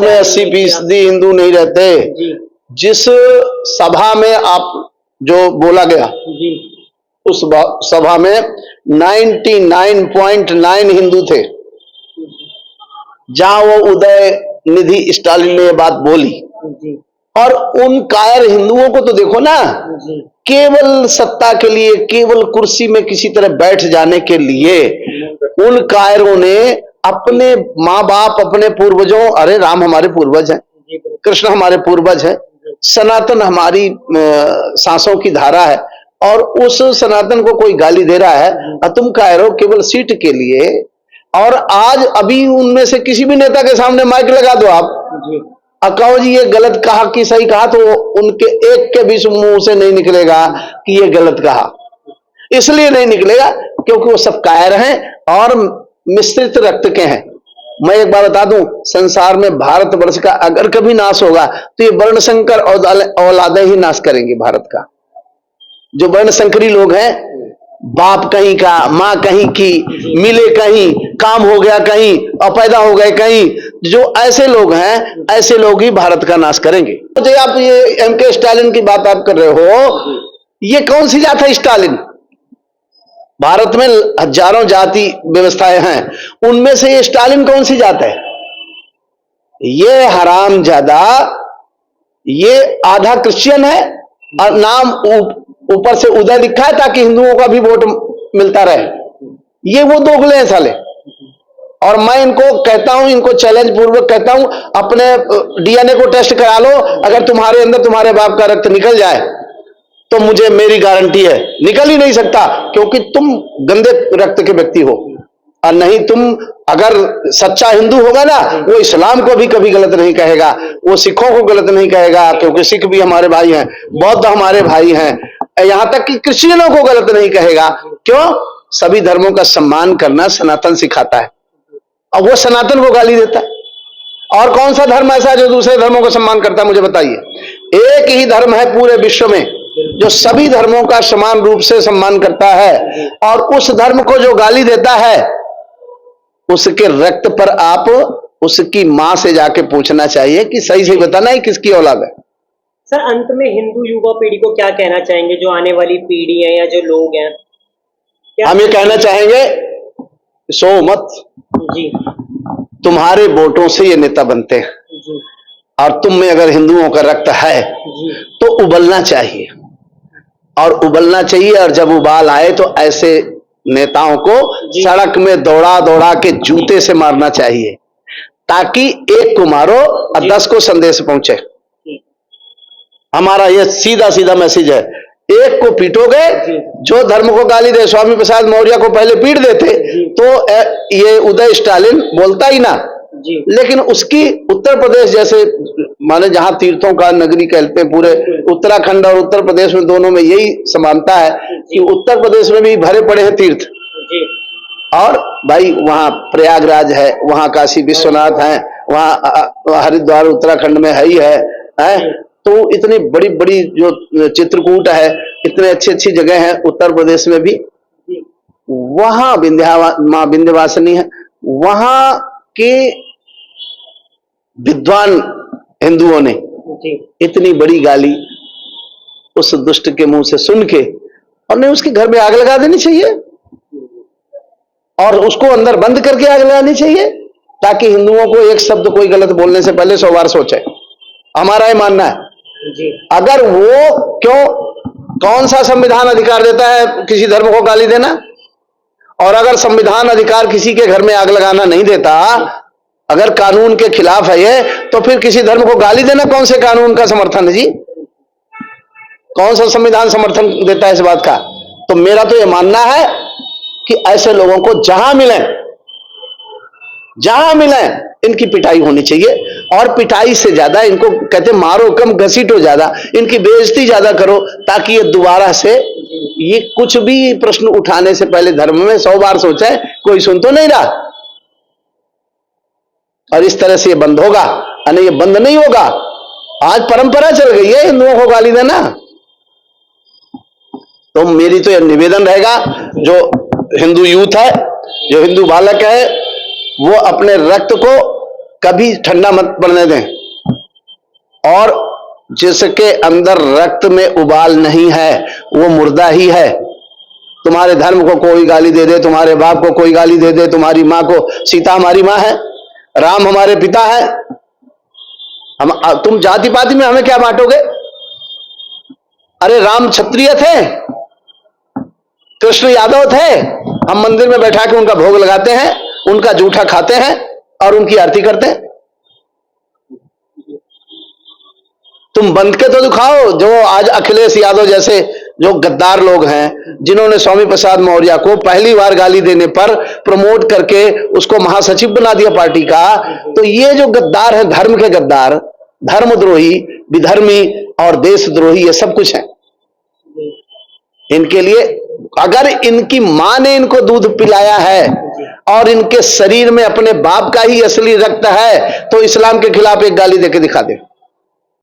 में 80% हिंदू नहीं रहते। जिस सभा में आप जो बोला गया उस सभा में 99.9 हिंदू थे। जहां वो उदय निधि स्टालिन ने ये बात बोली, और उन कायर हिंदुओं को तो देखो ना, केवल सत्ता के लिए, केवल कुर्सी में किसी तरह बैठ जाने के लिए उन कायरों ने अपने माँ बाप, अपने पूर्वजों, अरे राम हमारे पूर्वज हैं, कृष्ण हमारे पूर्वज हैं, सनातन हमारी सांसों की धारा है, और उस सनातन को कोई गाली दे रहा है और तुम कायरो केवल सीट के लिए। और आज अभी उनमें से किसी भी नेता के सामने माइक लगा दो आप, कहो जी ये गलत कहा कि सही कहा, तो उनके एक के भी मुंह से नहीं निकलेगा कि ये गलत कहा। इसलिए नहीं निकलेगा क्योंकि वो सब कायर हैं और मिश्रित रक्त के हैं। मैं एक बार बता दूं, संसार में भारतवर्ष का अगर कभी नाश होगा तो ये वर्ण संकर औलादें ही नाश करेंगी भारत का। जो वर्ण संकरी लोग हैं, बाप कहीं का, मां कहीं की, मिले कहीं, काम हो गया कहीं और पैदा हो गए कहीं, जो ऐसे लोग हैं, ऐसे लोग ही भारत का नाश करेंगे। तो आप ये एमके स्टालिन की बात आप कर रहे हो, ये कौन सी जात है स्टालिन? भारत में हजारों जाति व्यवस्थाएं हैं, उनमें से ये स्टालिन कौन सी जात है? ये हरामजादा, ये आधा क्रिश्चियन है और नाम ऊपर से उदय लिखा है ताकि हिंदुओं का भी वोट मिलता रहे। ये वो दोगले हैं साले। और मैं इनको कहता हूं, इनको चैलेंज पूर्वक कहता हूं, अपने डीएनए को टेस्ट करा लो। अगर तुम्हारे अंदर तुम्हारे बाप का रक्त निकल जाए तो मुझे, मेरी गारंटी है, निकल ही नहीं सकता, क्योंकि तुम गंदे रक्त के व्यक्ति हो। और नहीं, तुम अगर सच्चा हिंदू होगा ना, वो इस्लाम को भी कभी गलत नहीं कहेगा, वो सिखों को गलत नहीं कहेगा, क्योंकि सिख भी हमारे भाई हैं, बौद्ध हमारे भाई हैं, यहां तक कि क्रिश्चियनों को गलत नहीं कहेगा। क्यों? सभी धर्मों का सम्मान करना सनातन सिखाता है, और वो सनातन को गाली देता है। और कौन सा धर्म ऐसा है जो दूसरे धर्मों का सम्मान करता है? मुझे बताइए। एक ही धर्म है पूरे विश्व में जो सभी धर्मों का समान रूप से सम्मान करता है, और उस धर्म को जो गाली देता है, उसके रक्त पर आप उसकी मां से जाके पूछना चाहिए कि सही सही बताना है किसकी औलाद है। सर, अंत में हिंदू युवा पीढ़ी को क्या कहना चाहेंगे, जो आने वाली पीढ़ी है या जो लोग हैं? हम ये कहना चाहेंगे, सो मत जी, तुम्हारे वोटों से ये नेता बनते हैं जी, और तुम में अगर हिंदुओं का रक्त है जी, तो उबलना चाहिए, और उबलना चाहिए। और जब उबाल आए तो ऐसे नेताओं को सड़क में दौड़ा दौड़ा के जूते से मारना चाहिए, ताकि एक को मारो और 10 को संदेश पहुंचे। हमारा ये सीधा सीधा मैसेज है। एक को पीटोगे, जो धर्म को गाली दे, स्वामी प्रसाद मौर्य को पहले पीट देते तो ये उदय स्टालिन बोलता ही ना। लेकिन उसकी उत्तर प्रदेश जैसे, माने जहां तीर्थों का नगरी कहते हैं, पूरे उत्तराखंड और उत्तर प्रदेश में, दोनों में यही समानता है कि उत्तर प्रदेश में भी भरे पड़े हैं तीर्थ, और भाई वहां प्रयागराज है, वहां काशी विश्वनाथ है, वहां हरिद्वार उत्तराखंड में है ही है। तो इतनी बड़ी बड़ी जो चित्रकूट है, इतने अच्छी अच्छी जगह है उत्तर प्रदेश में भी। वहां मां विंध्यवासिनी है, वहां के विद्वान हिंदुओं ने इतनी बड़ी गाली उस दुष्ट के मुंह से सुन के, और नहीं उसके घर में आग लगा देनी चाहिए और उसको अंदर बंद करके आग लगानी चाहिए, ताकि हिंदुओं को एक शब्द कोई गलत बोलने से पहले 100 बार सोचे। हमारा ये मानना है। अगर वो, क्यों, कौन सा संविधान अधिकार देता है किसी धर्म को गाली देना? और अगर संविधान अधिकार किसी के घर में आग लगाना नहीं देता, अगर कानून के खिलाफ है ये, तो फिर किसी धर्म को गाली देना कौन से कानून का समर्थन है जी? कौन सा संविधान समर्थन देता है इस बात का? तो मेरा तो ये मानना है कि ऐसे लोगों को जहां मिले इनकी पिटाई होनी चाहिए, और पिटाई से ज्यादा इनको कहते मारो कम घसीटो ज्यादा, इनकी बेइज्जती ज्यादा करो, ताकि ये दोबारा से ये कुछ भी प्रश्न उठाने से पहले धर्म में 100 बार सोचे। कोई सुन तो नहीं रहा, और इस तरह से ये बंद होगा, और ये बंद नहीं होगा। आज परंपरा चल गई है हिंदुओं को गाली देना। तो मेरी तो यह निवेदन रहेगा, जो हिंदू यूथ है, जो हिंदू बालक है, वो अपने रक्त को कभी ठंडा मत पड़ने दें। और जिसके अंदर रक्त में उबाल नहीं है वो मुर्दा ही है। तुम्हारे धर्म को कोई गाली दे दे, तुम्हारे बाप को कोई गाली दे दे, तुम्हारी माँ को, सीता हमारी माँ है, राम हमारे पिता है, तुम जाति पाति में हमें क्या बांटोगे? अरे राम क्षत्रिय थे, कृष्ण यादव थे, हम मंदिर में बैठा के उनका भोग लगाते हैं, उनका जूठा खाते हैं और उनकी आरती करते हैं। तुम बंद के तो दिखाओ। जो आज अखिलेश यादव जैसे जो गद्दार लोग हैं, जिन्होंने स्वामी प्रसाद मौर्य को पहली बार गाली देने पर प्रमोट करके उसको महासचिव बना दिया पार्टी का, तो ये जो गद्दार है, धर्म के गद्दार, धर्मद्रोही, विधर्मी और देशद्रोही, ये सब कुछ है। इनके लिए अगर इनकी मां ने इनको दूध पिलाया है और इनके शरीर में अपने बाप का ही असली रक्त है तो इस्लाम के खिलाफ एक गाली देके दिखा दे।